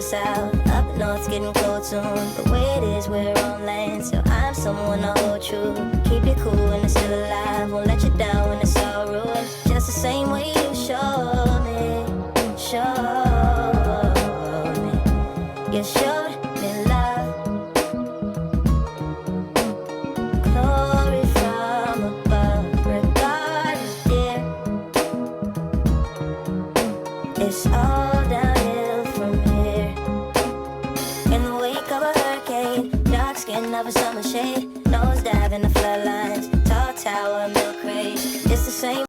south. Up north's getting cold soon. The way it is, we're on land, so I'm someone to hold true. Keep it cool when it's still alive. Won't let you down when it's all ruined. Just the same way you showed me. You showed me love. Glory from above. Regardless, dear, it's all downhill from here. In the wake of a hurricane, dark skin of a summer shade, nose dive in the floodlines, tall tower, milk crate. It's the same.